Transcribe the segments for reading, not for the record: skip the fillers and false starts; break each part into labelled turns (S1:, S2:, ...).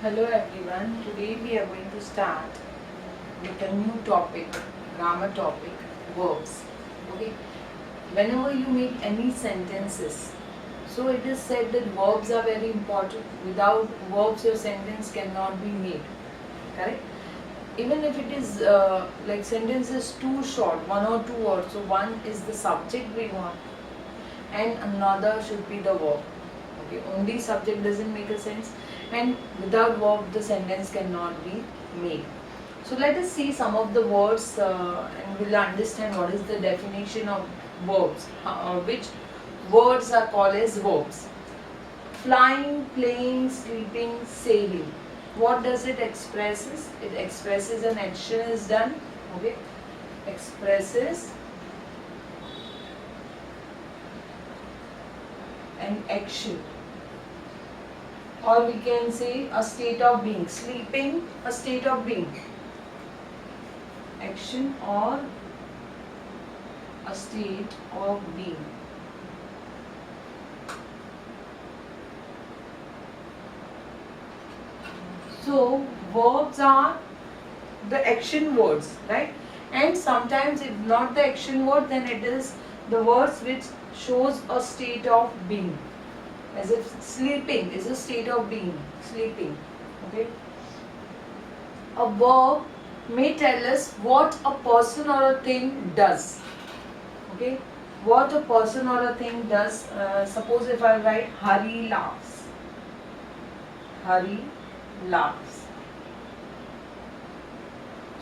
S1: Hello everyone. Today we are going to start with a new topic, grammar topic, verbs. Okay. Whenever you make any sentences, so it is said that verbs are very important. Without verbs, your sentence cannot be made. Correct? Even if it is like sentence is too short, one or two words. So one is the subject we want, and another should be the verb. Okay, only subject doesn't make a sense, and without verb the sentence cannot be made. So let us see some of the words and we'll understand what is the definition of verbs, which words are called as verbs. Flying, playing, sleeping, sailing. What does it expresses? It expresses an action is done. Okay, expresses an action, or we can say a state of being. Sleeping, a state of being, action or a state of being. So verbs are the action words, right? And sometimes if not the action word, then it is the words which shows a state of being. As if sleeping is a state of being, sleeping. Okay. A verb may tell us what a person or a thing does. Okay. What a person or a thing does. Suppose if I write Hari laughs. Hari laughs.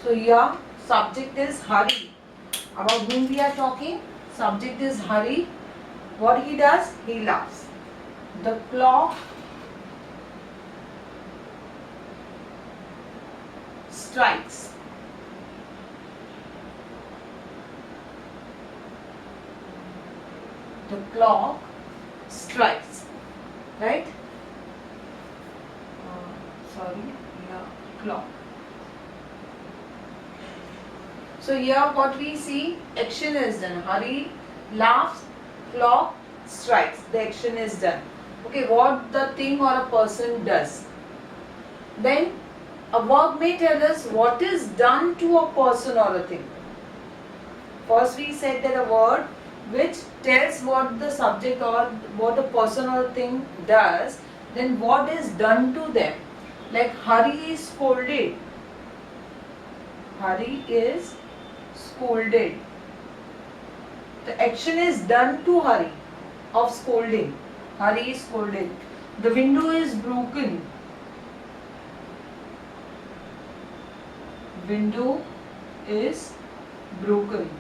S1: So here subject is Hari. About whom we are talking? Subject is Hari. What he does? He laughs. The clock strikes. The clock strikes. Right? Sorry, yeah, clock. So here what we see, action is done. Hari laughs, clock strikes. The action is done. Okay, what the thing or a person does. Then a verb may tell us what is done to a person or a thing. First we said that a word which tells what the subject or what a person or thing does, then what is done to them. Like Hari is scolded. Hari is scolded. The action is done to Hari of scolding. Hari is scolded. The window is broken. Window is broken.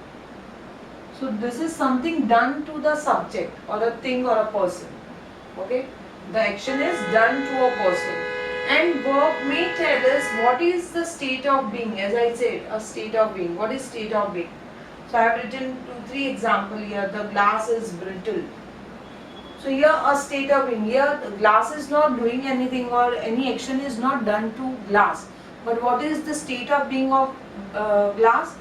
S1: So this is something done to the subject or a thing or a person. Okay. The action is done to a person. And verb may tell us what is the state of being. As I said, a state of being. What is state of being? So I have written 2-3 examples here. The glass is brittle. So here a state of being. Here the glass is not doing anything or any action is not done to glass. But what is the state of being of glass?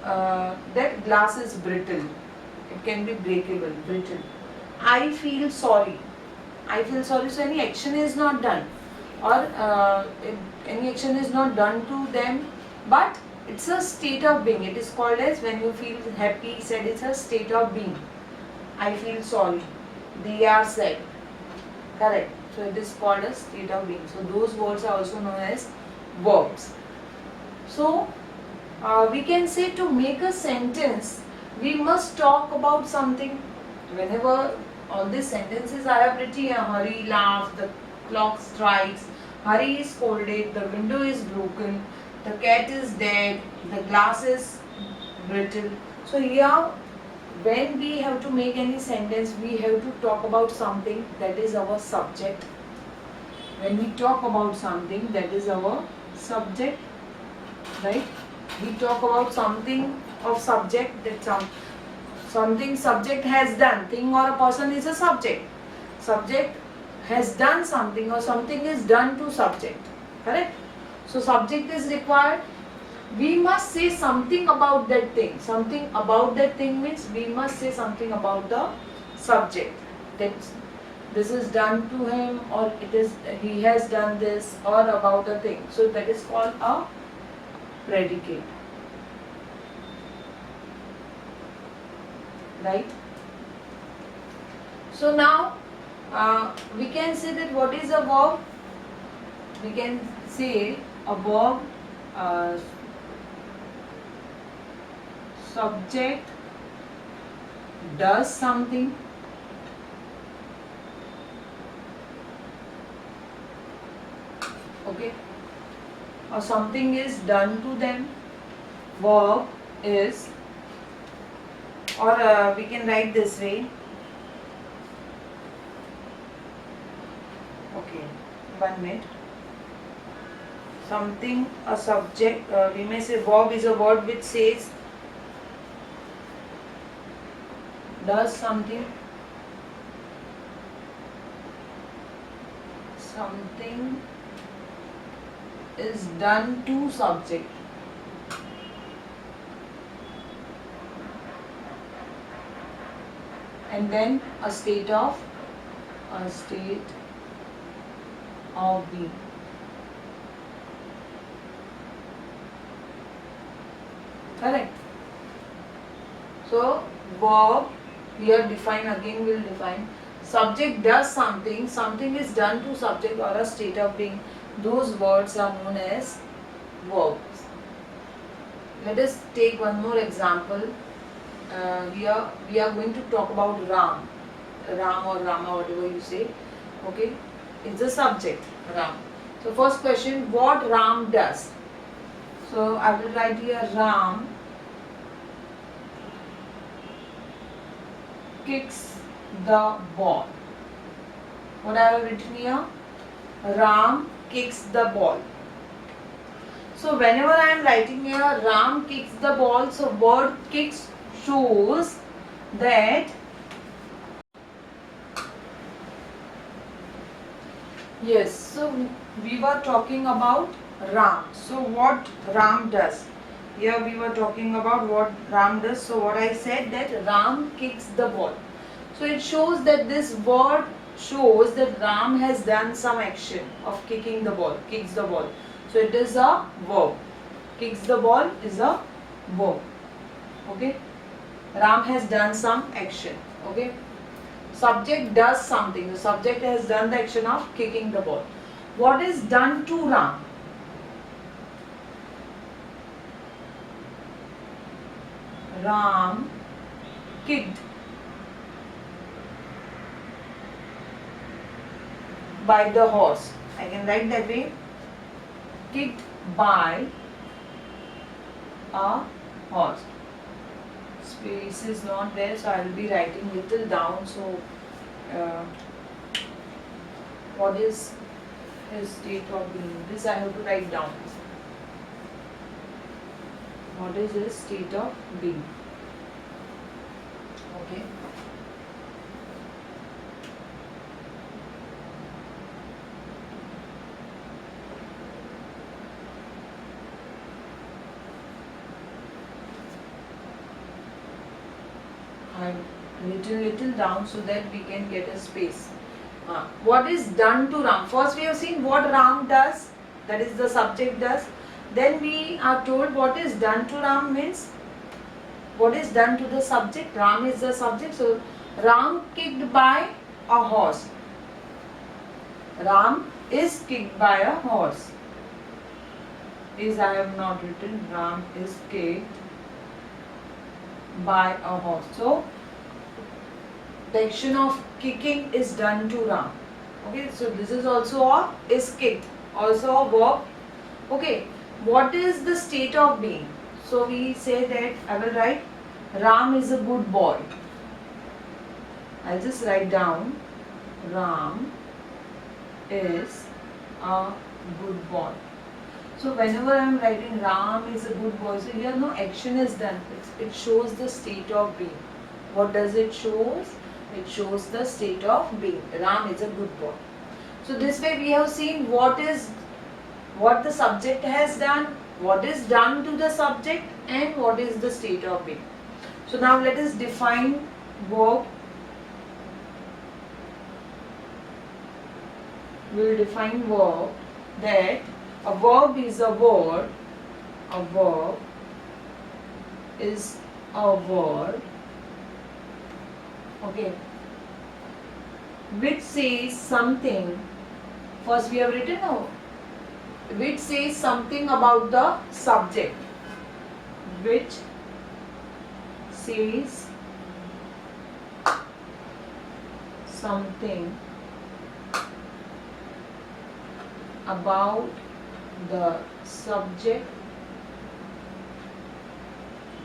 S1: That glass is brittle. It can be breakable, brittle. I feel sorry. I feel sorry. So any action is not done, or any action is not done to them, but it's a state of being. It is called as when you feel happy, said it's a state of being. I feel sorry. They are sad. Correct. So it is called a state of being. So those words are also known as verbs. So we can say to make a sentence, we must talk about something. Whenever all these sentences I have written here, Hari laughs, the clock strikes, Hari is scolded, the window is broken, the cat is dead, the glass is brittle. So here, when we have to make any sentence, we have to talk about something, that is our subject. When we talk about something, that is our subject, right? We talk about something of subject, that something subject has done. Thing or a person is a subject. Subject has done something or something is done to subject. Correct? So subject is required. We must say something about that thing. Something about that thing means we must say something about the subject. That's this is done to him, or it is he has done this, or about a thing. So that is called a predicate. Right? So now we can say that what is a verb? We can say a verb, subject does something, okay, or something is done to them. Verb is, or we can write this way. Okay, 1 minute. Something, a subject, we may say verb is a word which says does something, something is done to subject. And then a state of being. Correct. So verb here define, again we'll define. Subject does something, something is done to subject or a state of being. Those words are known as verbs. Let us take one more example. We are going to talk about Ram or Rama, whatever you say. Okay, it's a subject, Ram. So first question, what Ram does? So I will write here Ram kicks the ball. What I have written here? Ram kicks the ball. So whenever I am writing here Ram kicks the ball, so word kicks shows that yes, so we were talking about Ram. So what Ram does? Here we were talking about what Ram does. So what I said, that Ram kicks the ball. So it shows that this word shows that Ram has done some action of kicking the ball, kicks the ball. So it is a verb. Kicks the ball is a verb. Okay. Ram has done some action. Okay. Subject does something. The subject has done the action of kicking the ball. What is done to Ram? Ram kicked by the horse. I can write that way. Kicked by a horse. Space is not there, so I will be writing little down. So what is his state of being? This I have to write down. What is his state of being? Okay. I'm little down so that we can get a space. What is done to Ram? First we have seen what Ram does, that is the subject does. Then we are told what is done to Ram means what is done to the subject. Ram is the subject. So Ram kicked by a horse. Ram is kicked by a horse. Is I have not written. Ram is kicked by a horse. So the action of kicking is done to Ram. Okay, so this is also a is kicked, also a verb. Okay, what is the state of being? So we say that I will write Ram is a good boy. I'll just write down Ram is a good boy. So whenever I am writing Ram is a good boy, so here no action is done. It shows the state of being. What does it shows? It shows the state of being. Ram is a good boy. So this way we have seen what the subject has done, what is done to the subject, and what is the state of being. So now let us define verb. we will define verb, that a verb is a word, a verb is a word, okay, which says something. First we have written out, which says something about the subject, which says something about the subject,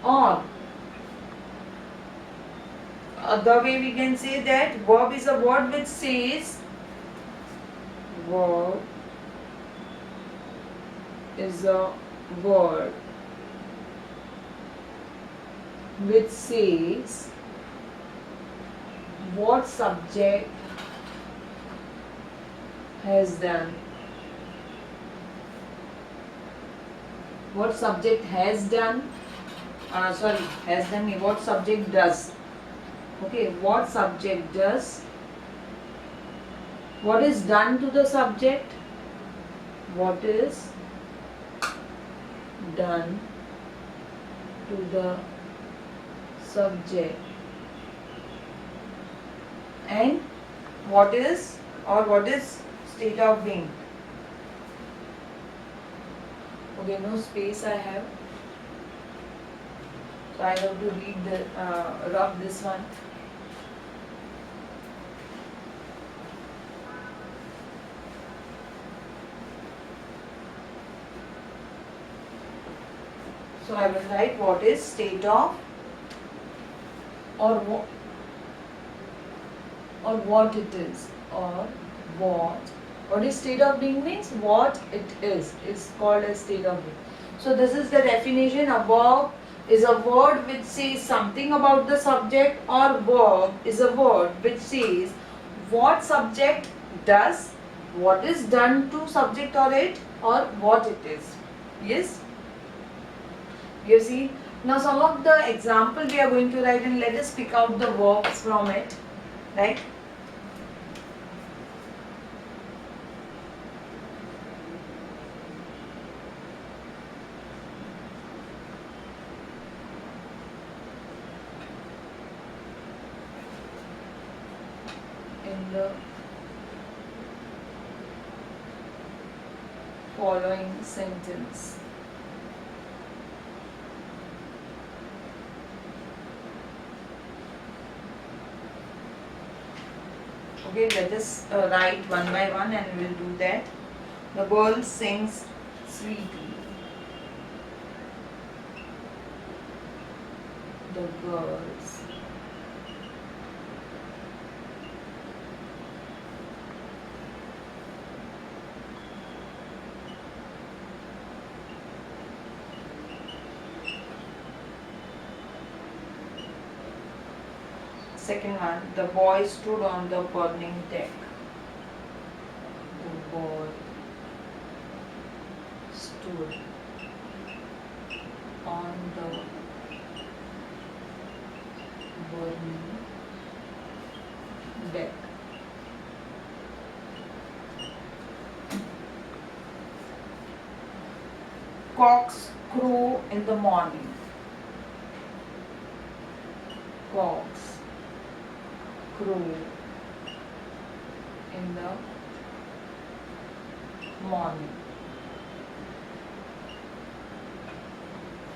S1: or other way we can say that verb is a word which says, verb is a word which says what subject has done, what subject has done, has done, what subject does, okay, what subject does, what is done to the subject, what is done to the subject, and what is state of being. Okay, no space I have, so I have to read the rub this one. So I will write what is state of, or what it is, or what is state of being means what it is called as state of being. So this is the definition. A verb is a word which says something about the subject, or verb is a word which says what subject does, what is done to subject or it, or what it is. Yes, you see. Now some of the example we are going to write, and let us pick out the verbs from it, right? In the following sentence. Okay, let us write one by one, and we will do that. The girl sings sweetly. The girls second one, the boy stood on the burning deck. The boy stood on the burning deck. Cocks crow in the morning. Cocks crow in the morning.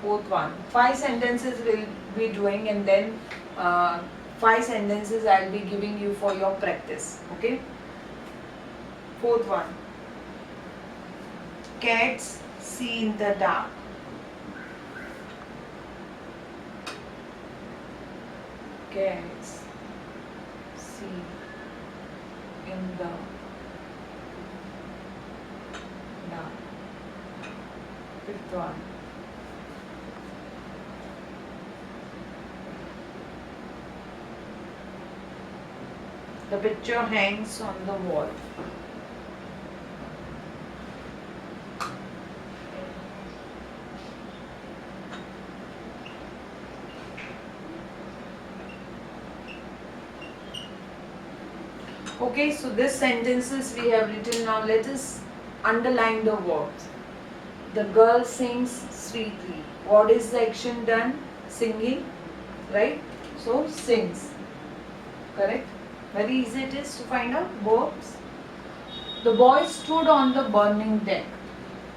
S1: Fourth one, 5 sentences we'll be doing, and then 5 sentences I'll be giving you for your practice. Okay. Fourth one, cats see in the dark. Cats see in the dark. Fifth one, the picture hangs on the wall. Okay, so this sentences we have written. Now let us underline the verbs. The girl sings sweetly. What is the action done? Singing, right? So sings, correct? Very easy it is to find out verbs. The boy stood on the burning deck.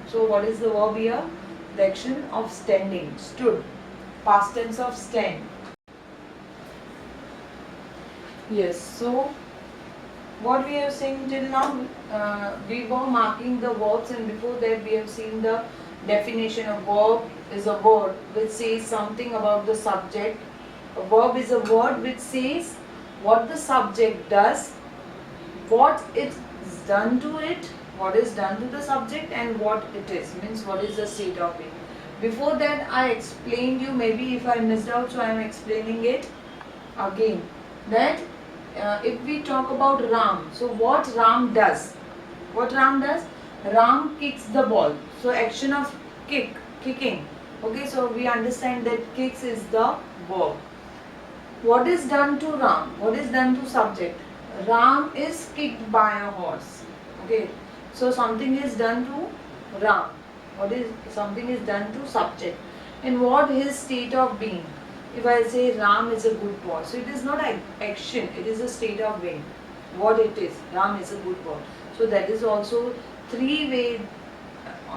S1: So what is the verb here? The action of standing. Stood. Past tense of stand. Yes. So what we have seen till now, we were marking the verbs, and before that we have seen the definition. Of verb is a word which says something about the subject. A verb is a word which says what the subject does, what is done to it, what is done to the subject, and what it is, means what is the state of it. Before that I explained you, maybe if I missed out, so I am explaining it again, that if we talk about Ram, so what Ram does? What Ram does? Ram kicks the ball. So action of kicking. Okay, so we understand that kicks is the verb. What is done to Ram? What is done to subject? Ram is kicked by a horse. Okay, so something is done to Ram. What is something is done to subject? And what his state of being? If I say Ram is a good boy, so it is not an action, it is a state of being. What it is, Ram is a good boy. So that is also three way.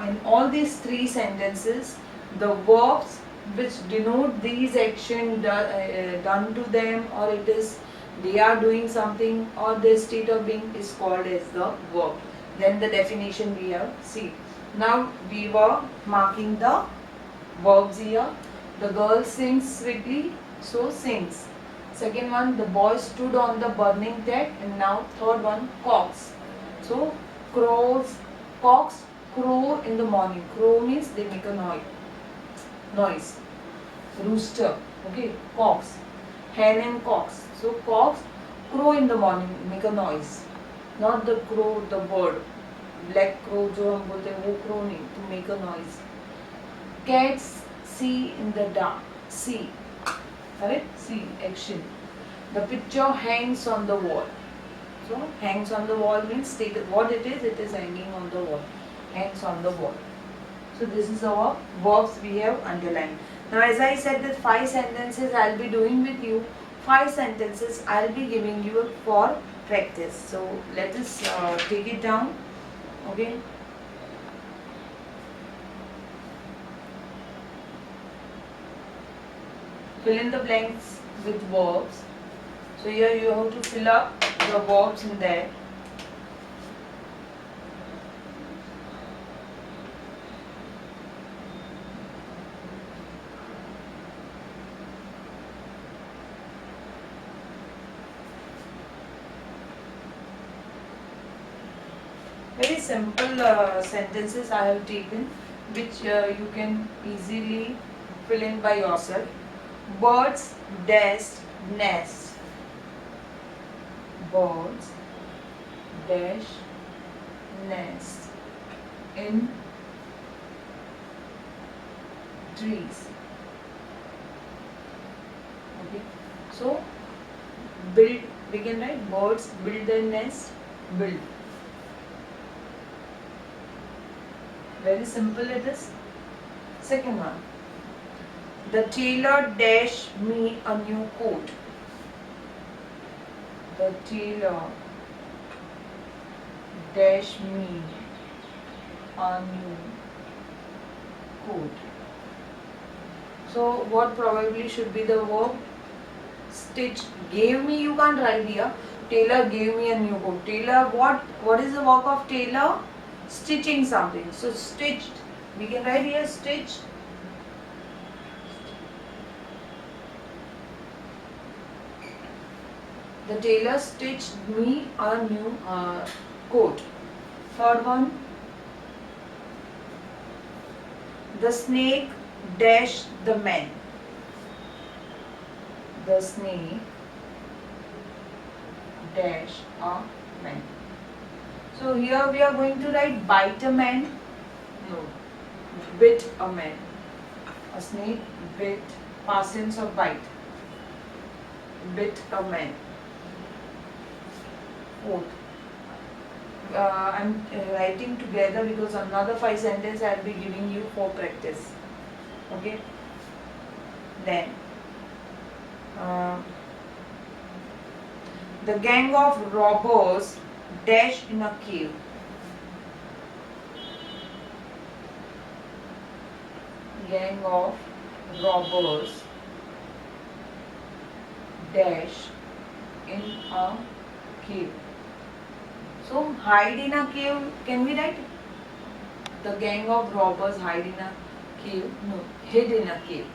S1: In all these three sentences, the verbs which denote these action done to them, or it is they are doing something, or their state of being is called as the verb. Then the definition we have seen. Now we were marking the verbs here. The girl sings sweetly, so sings. Second one, the boy stood on the burning deck, and now third one, cocks. So crows, cocks crow in the morning. Crow means they make a noise. Rooster, okay, cocks. Hen and cocks. So cocks crow in the morning, make a noise. Not the crow, the bird. Black crow जो हम बोलते हैं वो crow नहीं, to make a noise. Cats see in the dark. See, correct? See, action. The picture hangs on the wall. So hangs on the wall means what it is hanging on the wall. Hangs on the wall. So this is our verbs we have underlined. Now as I said that 5 sentences I will be doing with you. 5 sentences I will be giving you for practice. So let us take it down. Okay. Fill in the blanks with verbs. So here you have to fill up the verbs in there. Very simple sentences I have taken, which you can easily fill in by yourself. Birds dash nest. Birds dash nest in trees. Okay. So build, we can write birds build their nest. Build. Very simple it is. Second one. The tailor dash me a new coat. The tailor dash me a new coat. So what probably should be the verb? Stitch. Gave me, you can't write here. Tailor gave me a new coat. Tailor, what is the work of tailor? Stitching something. So stitched. We can write here stitched. The tailor stitched me a new coat. Third one. The snake dashed the man. The snake dash a man. So here we are going to write bite a man. No. Bit a man. A snake bit, past tense of bite. Bit a man. fourth. I'm writing together because another 5 sentences I'll be giving you for practice. Okay. Then the gang of robbers dash in a cave. Gang of robbers dash in a cave. So hide in a cave, can we write? The gang of robbers hide in a cave. No, hid in a cave.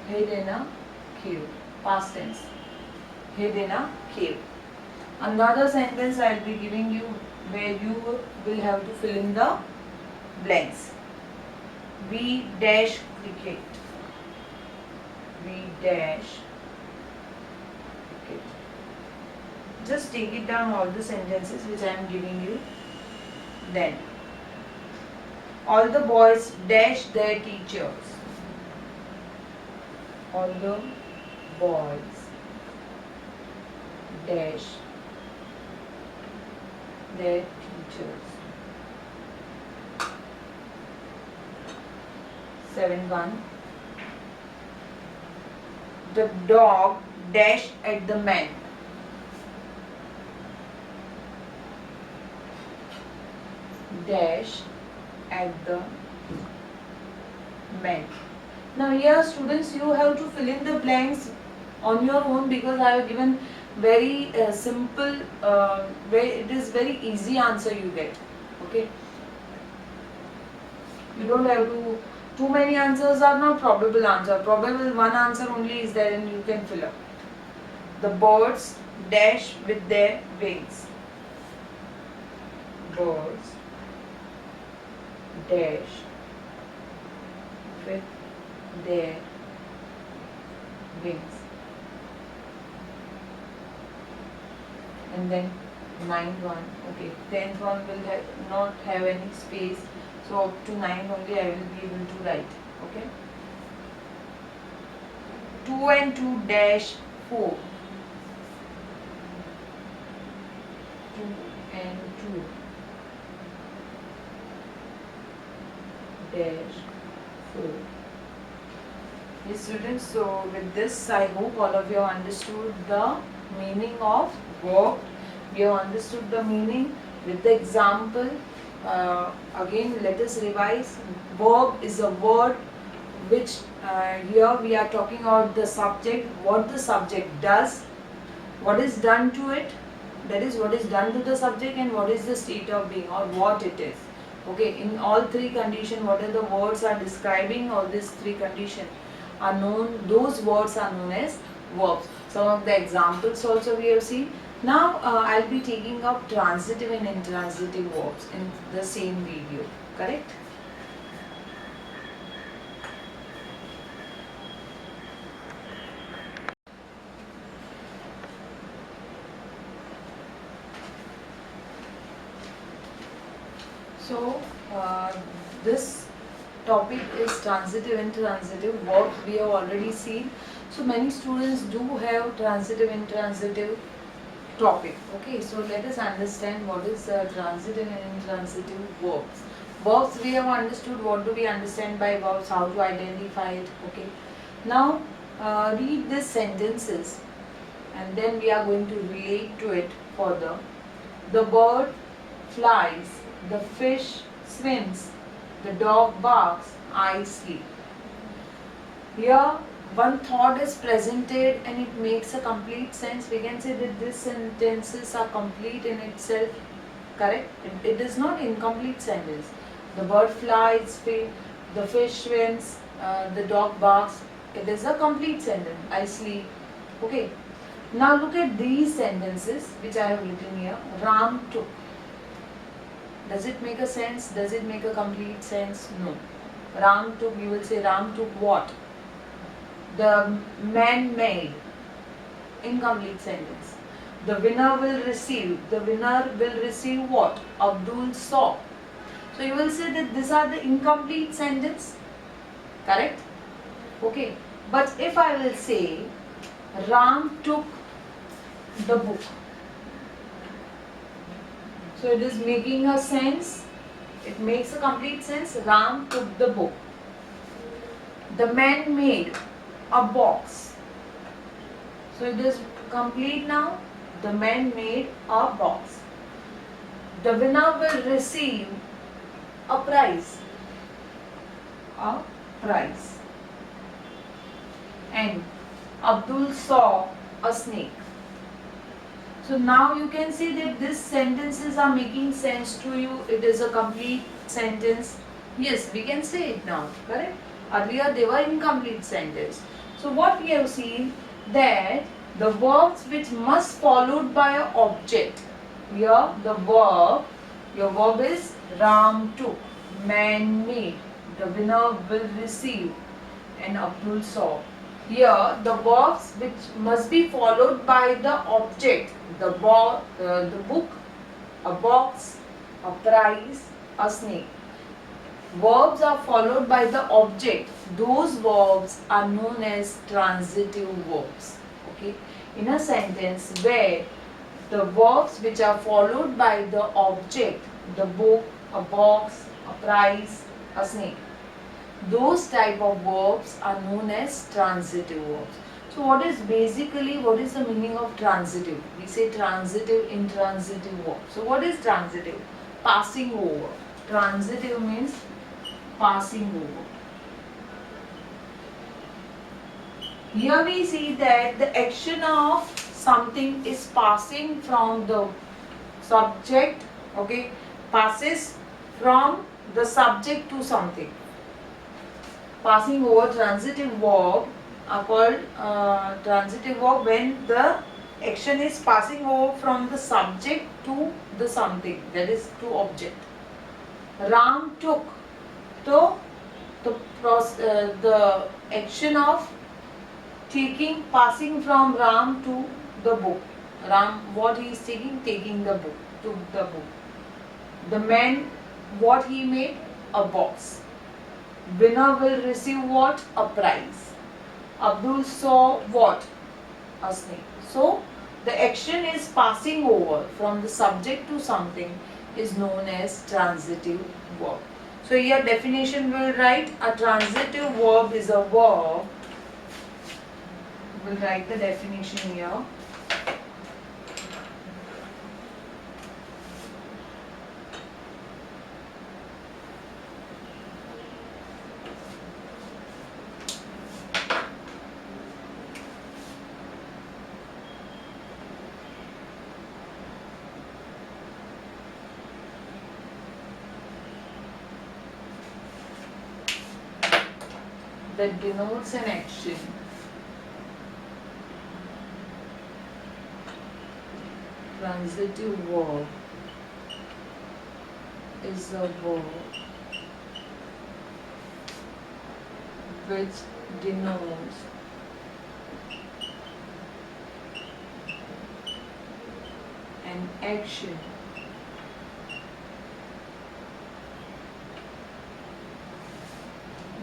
S1: Hid in a cave. Past tense. Hid in a cave. Another sentence I will be giving you where you will have to fill in the blanks. We dash cricket. We dash cricket. Just take it down all the sentences which I am giving you. Then all the boys dash their teachers. All the boys dash their teachers. 7-1. The dog dash at the man. Dash at the man. Now here students, you have to fill in the blanks on your own because I have given very simple, it is very easy answer you get. Okay. You don't have to, too many answers are not probable answer. Probable one answer only is there and you can fill up. The birds dash with their wings. Birds dash with their wings. And then 9th one, okay, 10th one will not have any space, so up to 9 only I will be able to write. Okay, 2 and 2 dash 4. 2 and 2 dash 4. Yes students, so with this I hope all of you have understood the meaning of verb. We have understood the meaning with the example. Again let us revise. Verb is a word which here we are talking about the subject, what the subject does, what is done to it, that is what is done to the subject, and what is the state of being or what it is. Okay, in all three conditions, whatever the words are describing, all these three conditions are known, those words are known as verbs. Some of the examples also we have seen. Now I'll be taking up transitive and intransitive verbs in the same video, correct? So this topic is transitive and intransitive verb. We have already seen. So many students do have transitive and intransitive topic. Okay, so let us understand what is transitive and intransitive verbs. Verbs we have understood. What do we understand by verbs? How to identify it? Okay. Now read these sentences, and then we are going to relate to it further. The bird flies. The fish swims. The dog barks. I sleep. Here one thought is presented and it makes a complete sense. We can say that these sentences are complete in itself, correct? It is not incomplete sentence. The bird flies, the fish swims, the dog barks. It is a complete sentence. I sleep. Okay. Now look at these sentences which I have written here. Ram took. Does it make a sense? Does it make a complete sense? No. Ram took, you will say Ram took what? The man made. Incomplete sentence. The winner will receive. The winner will receive what? Abdul saw. So you will say that these are the incomplete sentence. Correct? Okay. But if I will say Ram took the book. So it is making a sense. It makes a complete sense. Ram took the book. The man made a box. So it is complete now. The man made a box. The winner will receive a prize. A prize. And Abdul saw a snake. So now you can see that these sentences are making sense to you. It is a complete sentence. Yes, we can say it now, correct? Earlier they were incomplete sentence. So what we have seen, that the verbs which must followed by an object. Here the verb, your verb is Ram took, man made, the winner will receive, and Abdul saw. Here the verbs which must be followed by the object, the book, a box, a prize, a snake. Verbs are followed by the object. Those verbs are known as transitive verbs. Okay. In a sentence where the verbs which are followed by the object, the book, a box, a prize, a snake, those type of verbs are known as transitive verbs. So what is the meaning of transitive? We say transitive, intransitive verb. So what is transitive? Passing over. Transitive means passing over. Here we see that the action of something is passing from the subject, okay, passes from the subject to something. Passing over, transitive verb are called transitive verb when the action is passing over from the subject to the something, that is to object. Ram took, so the action of taking, passing from Ram to the book. Ram, what he is taking? Taking the book, took the book. The man, what he made? A box. Winner will receive what? A prize. Abdul saw what? A snake. So the action is passing over from the subject to something is known as transitive verb. So here definition will write, a transitive verb is a verb. We'll write the definition here. That denotes an action. Transitive verb is a verb which denotes an action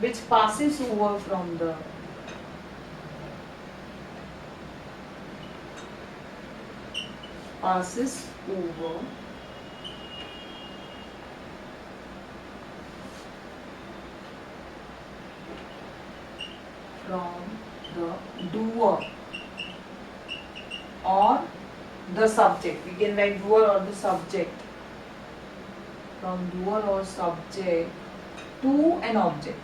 S1: which passes over from the passes over from the doer or the subject. We can write doer or the subject. From doer or subject to an object.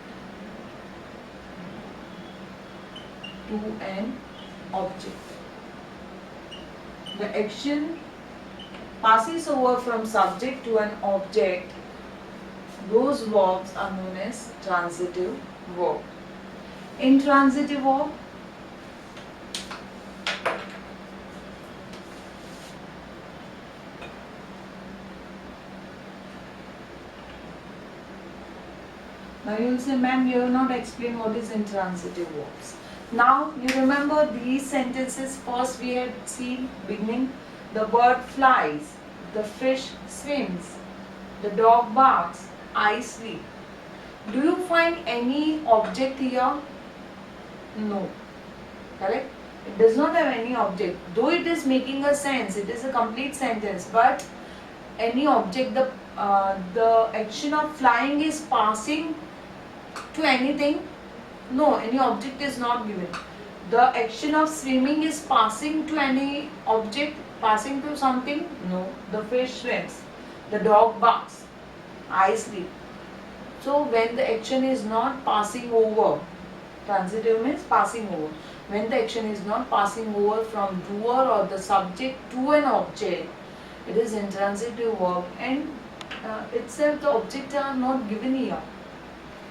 S1: To an object. The action passes over from subject to an object. Those verbs are known as transitive verb. Intransitive verb, now you will say, ma'am, you have not explained what is intransitive verbs. Now you remember these sentences. First we had seen beginning, the bird flies, the fish swims, the dog barks, I sleep. Do you find any object here? No. Correct? It does not have any object. Though it is making a sense, it is a complete sentence, but any object, the action of flying is passing to anything? No, any object is not given. The action of swimming is passing to any object, passing to something? No. The fish swims, the dog barks, I sleep. So when the action is not passing over, transitive means passing over. When the action is not passing over from doer or the subject to an object, it is intransitive verb, and itself the objects are not given here.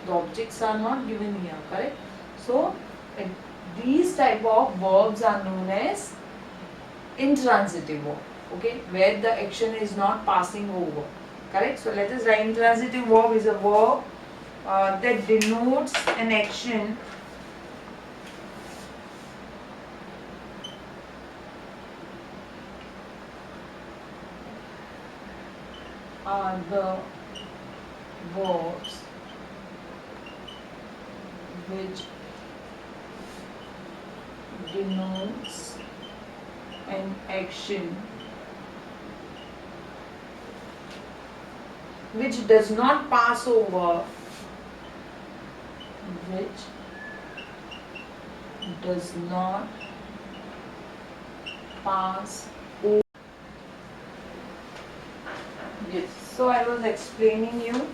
S1: The objects are not given here, correct? So these type of verbs are known as intransitive verb, okay, where the action is not passing over, correct? So let us write intransitive verb is a verb that denotes an action are the verbs which denotes an action which does not pass over, which does not pass over. Yes, so I was explaining you,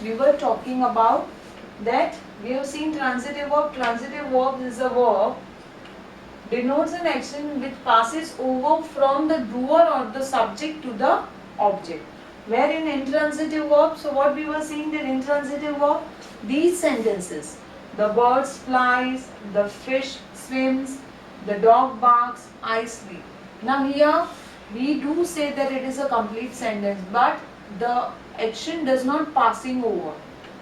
S1: we were talking about that we have seen transitive verb. Transitive verb is a verb denotes an action which passes over from the doer or the subject to the object. Where in intransitive verb, so what we were seeing that intransitive verb, these sentences, the bird flies, the fish swims, the dog barks, I sleep. Now here we do say that it is a complete sentence, but the action does not passing over.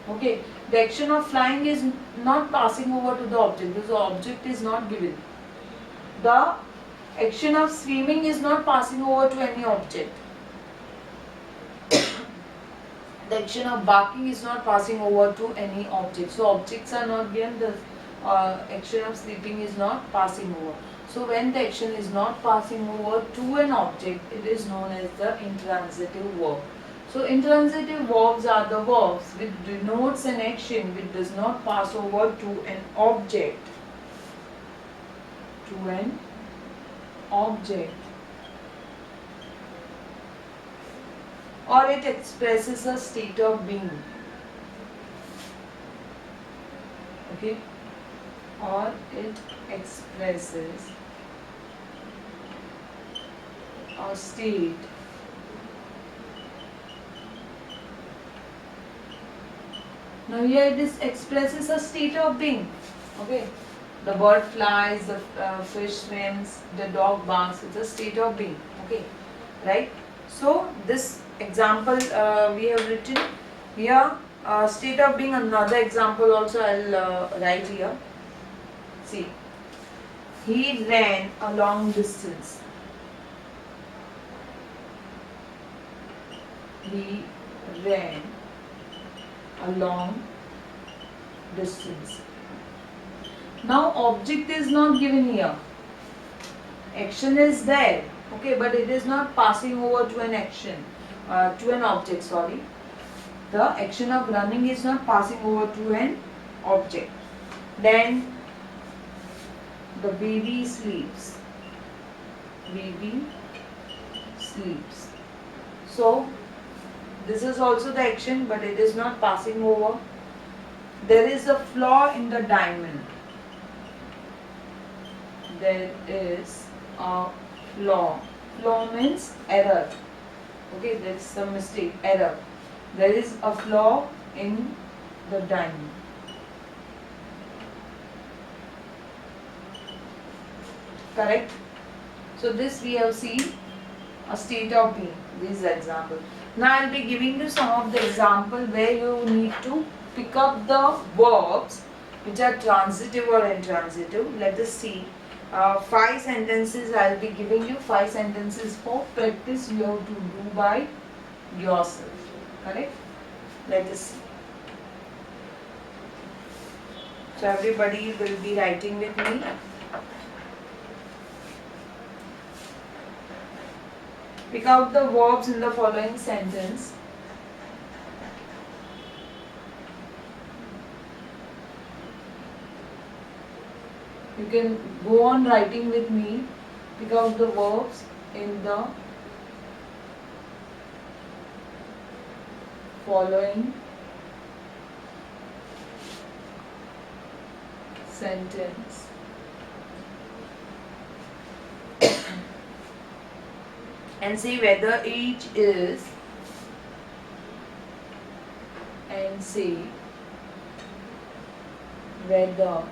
S1: Okay, the action of flying is not passing over to the object because the object is not given. The action of swimming is not passing over to any object. The action of barking is not passing over to any object. So objects are not given, the action of sleeping is not passing over. So when the action is not passing over to an object, it is known as the intransitive verb. So intransitive verbs are the verbs which denotes an action which does not pass over to an object. To an object. Or it expresses a state of being. Okay? Or it expresses a state now here it expresses a state of being. Okay? The bird flies, the fish swims, the dog barks. It's a state of being. Okay? Right? So this example we have written here, state of being. Another example also I'll write here. See, he ran a long distance. He ran a long distance. Now object is not given here. Action is there. Okay, but it is not passing over to an action, to an object, sorry. The action of running is not passing over to an object. Then the baby sleeps. Baby sleeps. So this is also the action, but it is not passing over. There is a flaw in the diamond. There is a flaw. Flaw means error. Okay, there is some mistake, error. There is a flaw in the diamond. Correct? So this we have seen a state of being. This is example. Now I will be giving you some of the example where you need to pick up the verbs which are transitive or intransitive. Let us see. 5 sentences I will be giving you. 5 sentences for practice you have to do by yourself. Correct? Let us see. So everybody will be writing with me. Pick out the verbs in the following sentence. You can go on writing with me. Pick out the verbs in the following sentence. And see whether each is, and see whether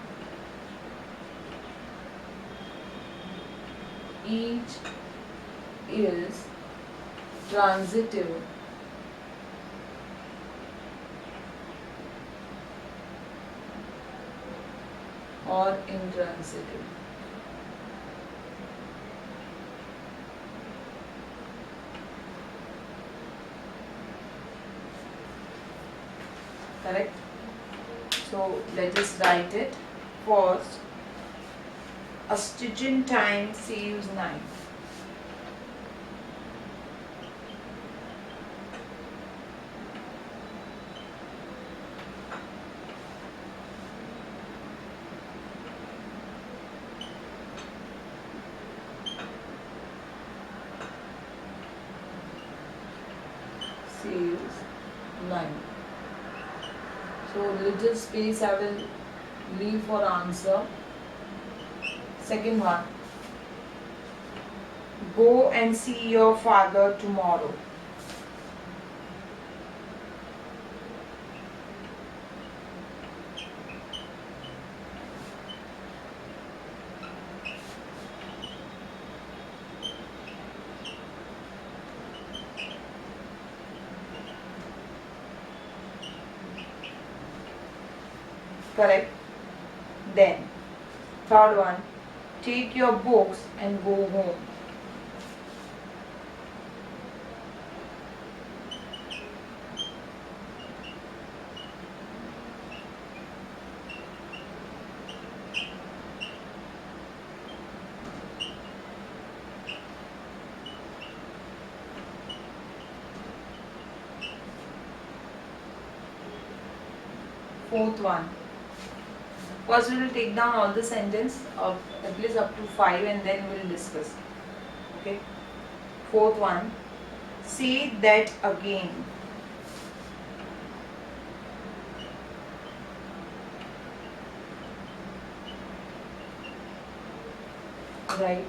S1: each is transitive or intransitive. Correct? So let us write it. First, a Stygian time saves 9. Saves 9. So little space I will leave for answer. Second one, go and see your father tomorrow. Correct? Then, third one, take your books and go home. Fourth one, first we will take down all the sentence of at least up to 5 and then we will discuss. Okay. Fourth one, say that again. Right.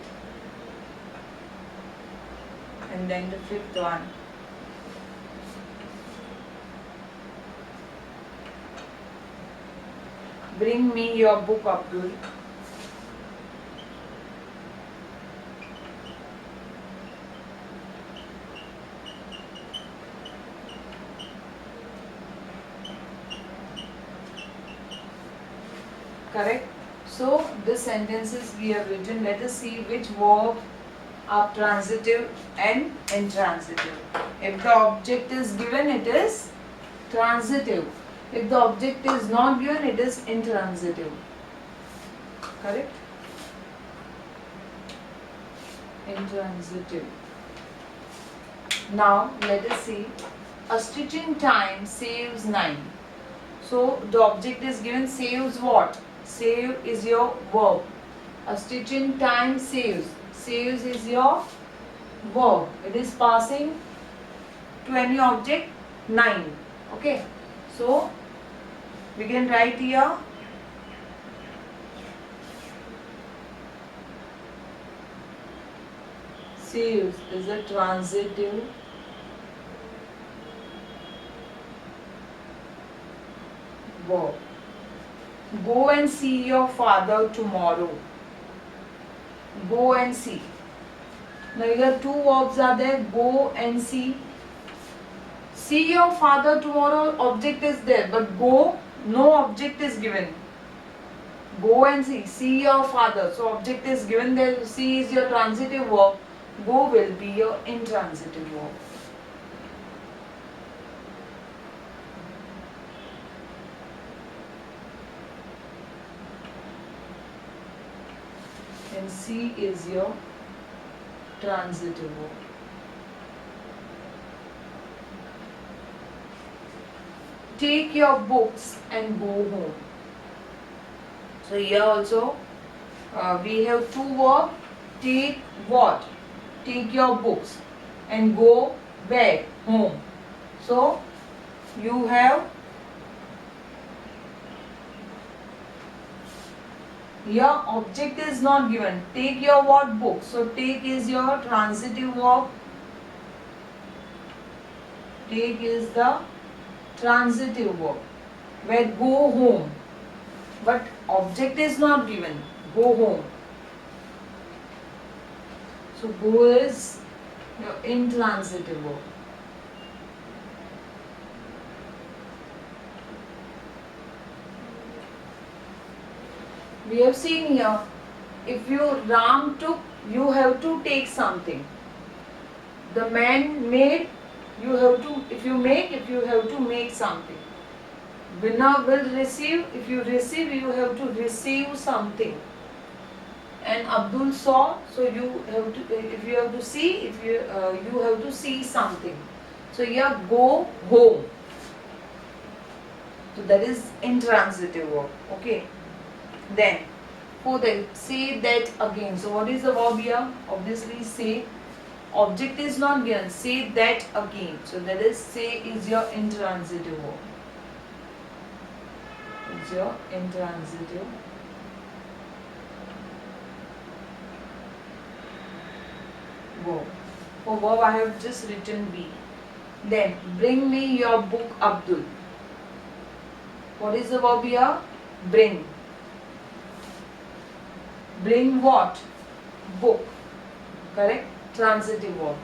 S1: And then the fifth one, bring me your book, Abdul. Correct? So, the sentences we have written, let us see which verbs are transitive and intransitive. If the object is given, it is transitive. If the object is not given, it is intransitive. Correct? Intransitive. Now, let us see. A Stygian time saves 9. So, the object is given, saves what? Save is your verb. A Stygian time saves. Saves is your verb. It is passing to any object 9. Okay. So, we can write here saves is a transitive verb. Go and see your father tomorrow. Go and see. Now here two verbs are there. Go and see. See your father tomorrow, object is there, but go, no object is given. Go and see. See your father. So object is given there. See is your transitive verb. Go will be your intransitive verb. And see is your transitive verb. take your books and go home. So here also we have two verbs. Take what? Take your books and go back home. So you have your object is not given. Take your what book? So take is your transitive verb. Take is the transitive verb. Where go home. But object is not given. Go home. So go is your intransitive verb. We have seen here, if you Ram took, you have to take something. The man made, you have to, if you have to make something. Winner will receive, if you receive, you have to receive something. And Abdul saw, so you have to, if you have to see, if you have to see something. So here go home. So that is intransitive verb. Okay. Then for the say that again. So what is the verb here? Obviously say. Object is not given. Say that again. So that is say is your intransitive verb. Is your intransitive verb. For verb I have just written be. Then bring me your book, Abdul. What is the verb here? Bring. Bring what? Book. Correct? Transitive verb.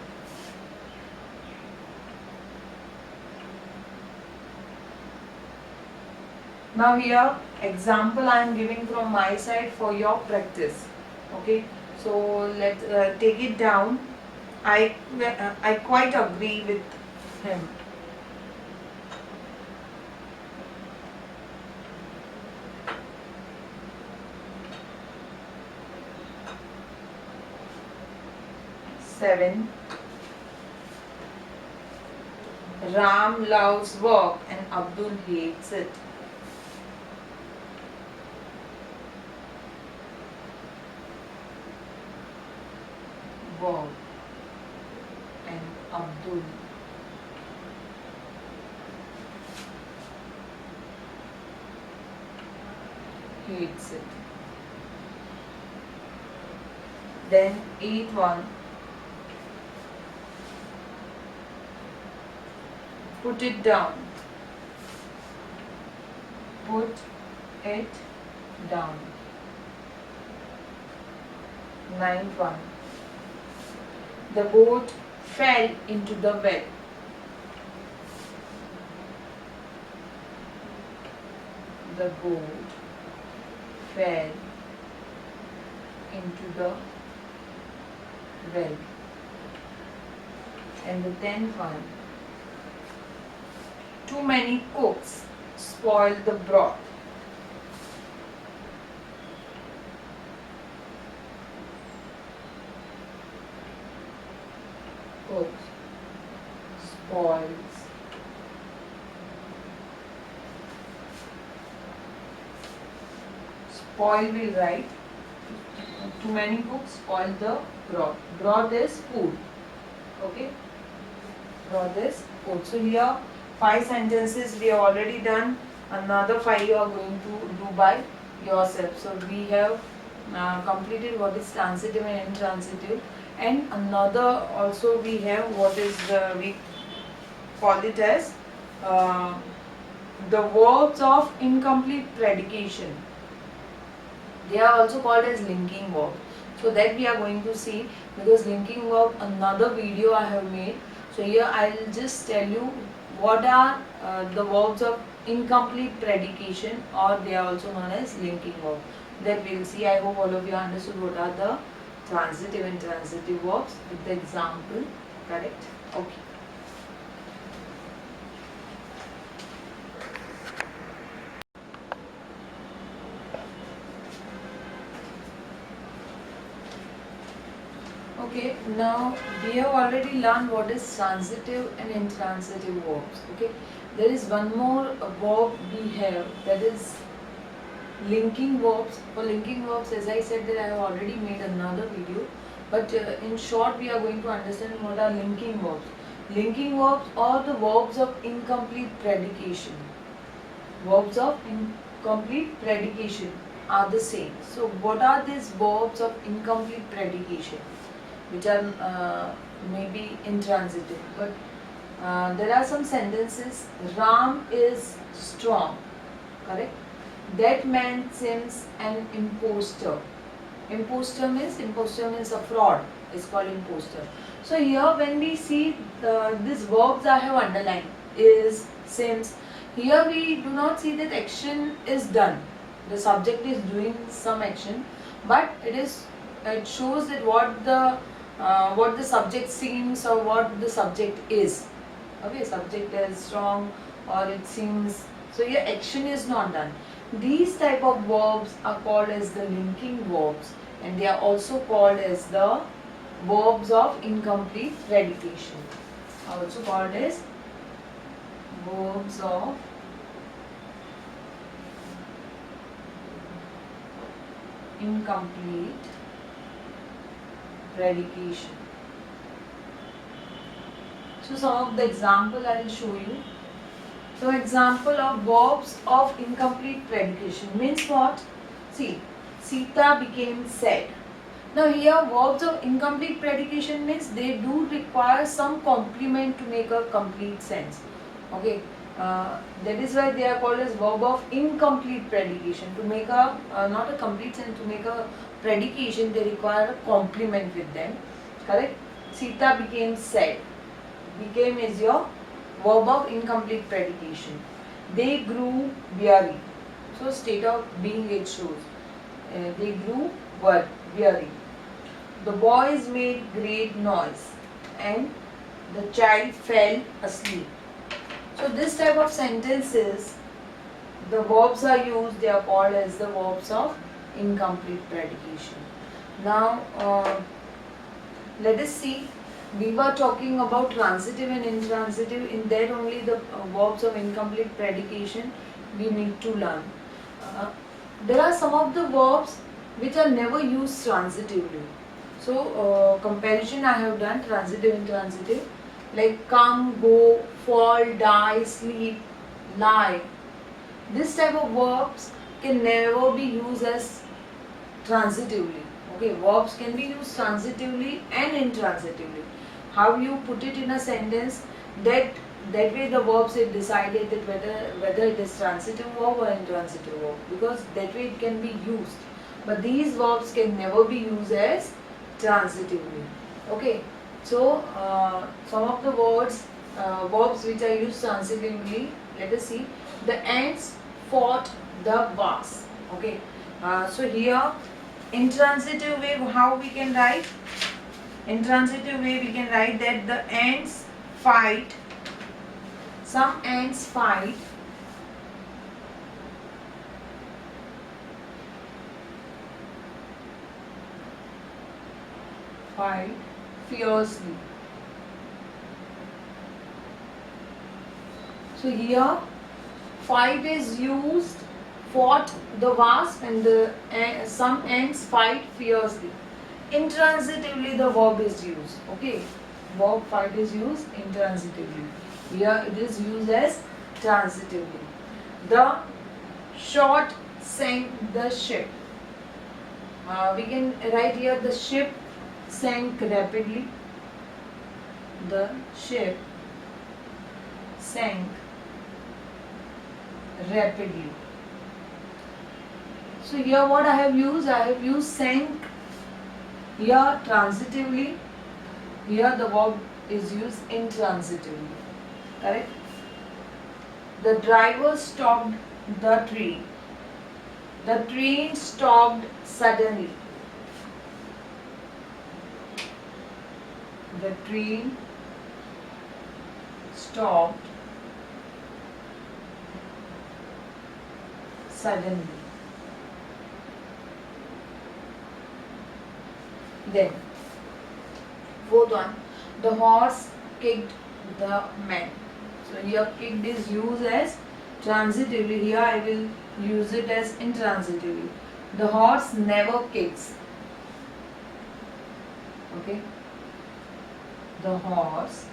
S1: Now here example I am giving from my side for your practice. Okay. So let's take it down. I quite agree with him. Seven. Ram loves work and Abdul hates it. Work and Abdul hates it. Then 8-1. Put it down. Put it down. 9-1. The boat fell into the well. The boat fell into the well. And the 10th one. Too many cooks spoil the broth. Cooks spoils spoil will write. Too many cooks spoil the broth. Broth is food. Okay. Broth is food. So here 5 sentences we have already done. Another 5 you are going to do by yourself. So we have completed what is transitive and intransitive. And another also we have what is we call it as the verbs of incomplete predication. They are also called as linking verb. So that we are going to see, because linking verb another video I have made. So here I will just tell you what are the verbs of incomplete predication, or they are also known as linking verb. That we will see. I hope all of you understood what are the transitive and intransitive verbs with the example. Correct? Okay. Okay, Now we have already learned what is transitive and intransitive verbs. Okay, there is one more verb we have, that is linking verbs. For linking verbs, as I said, that I have already made another video, but in short we are going to understand what are linking verbs. Linking verbs are the verbs of incomplete predication. Verbs of incomplete predication are the same. So what are these verbs of incomplete predication, which are maybe intransitive? But there are some sentences. Ram is strong, correct? That man seems an imposter. Imposter means a fraud. Is called imposter. So here when we see these verbs I have underlined, is, seems, here we do not see that action is done. The subject is doing some action, but it shows that what the subject seems or what the subject is. Okay, subject is strong or it seems. So here action is not done. These type of verbs are called as the linking verbs, and they are also called as the verbs of incomplete predication. Are also called as verbs of incomplete predication. So some of the example I will show you. So example of verbs of incomplete predication means what? See, Sita became sad. Now here verbs of incomplete predication means they do require some complement to make a complete sense. Okay, that is why they are called as verb of incomplete predication. To make a not a complete sense, to make a predication, they require a complement with them. Correct? Sita became sad. Became is your verb of incomplete predication. They grew weary. So state of being it shows. They grew weary. The boys made great noise and the child fell asleep. So this type of sentences, the verbs are used, they are called as the verbs of incomplete predication. Now let us see. We were talking about transitive and intransitive. In that only the verbs of incomplete predication we need to learn. There are some of the verbs which are never used transitively. So comparison I have done, transitive and intransitive, like come, go, fall, die, sleep, lie. This type of verbs can never be used as transitively. Okay, verbs can be used transitively and intransitively. How you put it in a sentence, that way the verbs is decided that whether it is transitive verb or intransitive verb, because that way it can be used. But these verbs can never be used as transitively. Okay, so some of the verbs which are used transitively, let us see. The ants fought the wasp. Okay, so here intransitive way, how we can write? Intransitive way we can write that the ants fight. Some ants fight fiercely. So here fight is used, fought the wasp, and some ants fight fiercely. Intransitively the verb is used. Okay, verb fight is used intransitively. Here it is used as transitively. The shot sank the ship. We can write here the ship sank rapidly. The ship sank rapidly. So here what I have used? I have used sank here transitively. Here the verb is used intransitively. Correct? The driver stopped the train. The train stopped suddenly. The train stopped suddenly. Then Fourth one, the horse kicked the man. So here kicked is used as transitively. Here I will use it as intransitively. The horse never kicks. Okay. The horse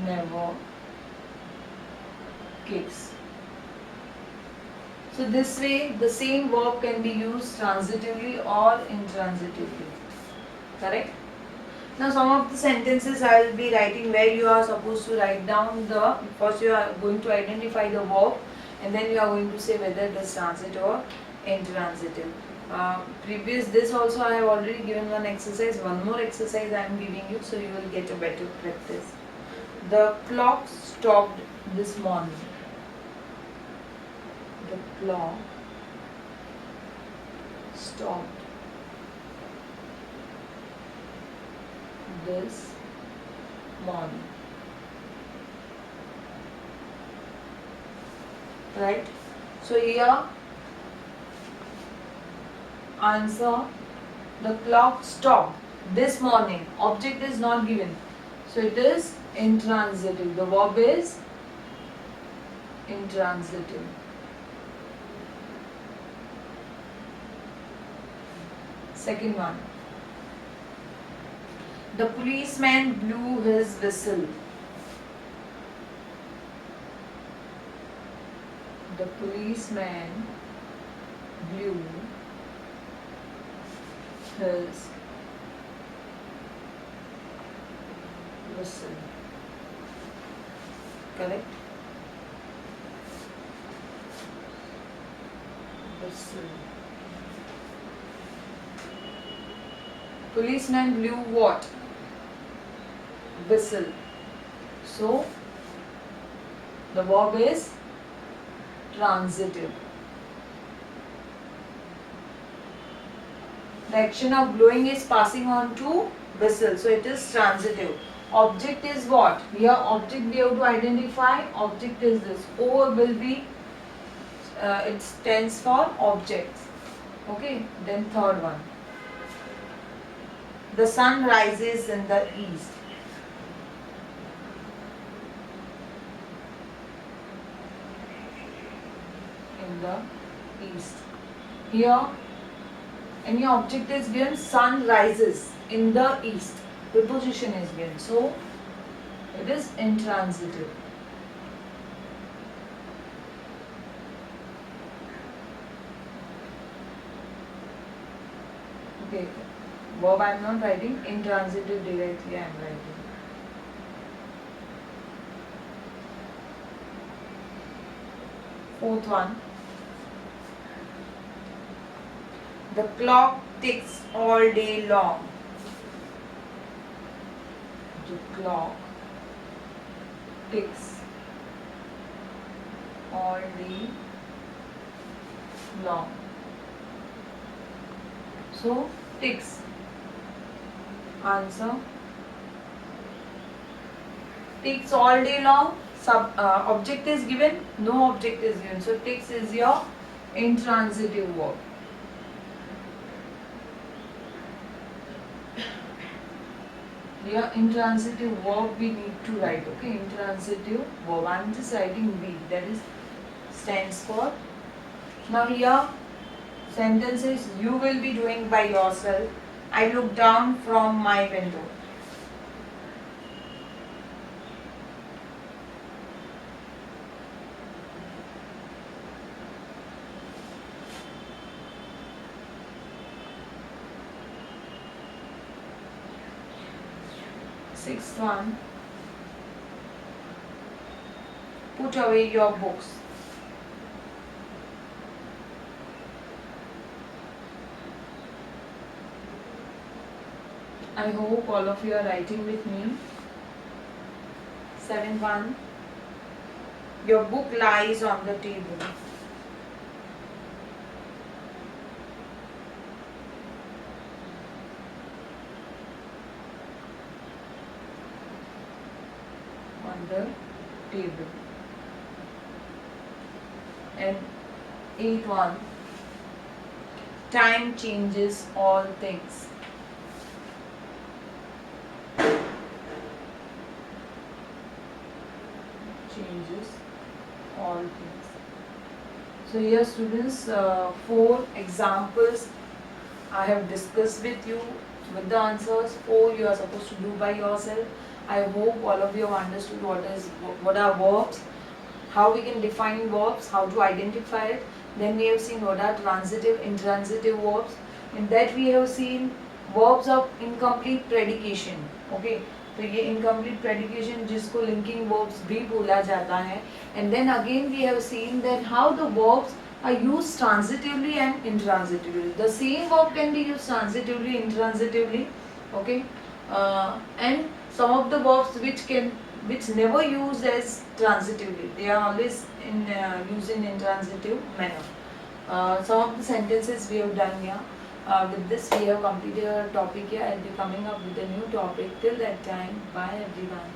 S1: never kicks. So this way the same verb can be used transitively or intransitively. Correct? Now some of the sentences I will be writing where you are supposed to write down the, first you are going to identify the verb and then you are going to say whether it is transitive or intransitive. Previous this also I have already given one exercise, one more exercise I am giving you so you will get a better practice. The clock stopped this morning. The clock stopped this morning. Right? So here answer, the clock stopped this morning. Object is not given. So it is intransitive. The verb is intransitive. Second one. The policeman blew his whistle. The policeman blew his whistle. Correct? Whistle. Policeman blew what? Whistle. So the verb is transitive. The action of blowing is passing on to whistle. So it is transitive. Object is what? Here object we have to identify. Object is this. O will be, it stands for objects. Okay. Then third one. The sun rises in the east. In the east. Here any object is given, sun rises in the east. Preposition is given. So it is intransitive. Okay. Verb I am not writing, intransitive directly I am writing. Fourth one. The clock ticks all day long. The clock ticks all day long. So ticks. Answer. Ticks all day long. Object is given. No object is given. So ticks is your intransitive verb. Here intransitive verb we need to write. Okay, intransitive verb. I am just writing V. That is stands for. Now here sentences you will be doing by yourself. I look down from my window. Sixth one. Put away your books. I hope all of you are writing with me. 7-1. Your book lies on the table. On the table. And 8-1. time changes all things. Changes all things. So here students, 4 examples I have discussed with you with the answers. 4 you are supposed to do by yourself. I hope all of you have understood what are verbs, how we can define verbs, how to identify it. Then we have seen what are transitive, intransitive verbs. In that we have seen verbs of incomplete predication. Okay, तो ये incomplete predication जिसको linking verbs भी बोला जाता है. And then again we have seen that how the verbs are used transitively and intransitively. The same verb can be used transitively, intransitively. Okay, and some of the verbs which never used as transitively, they are always used in intransitive manner. Some of the sentences we have done here. With this we have completed our topic here. I'll be coming up with a new topic. Till that time, bye everyone.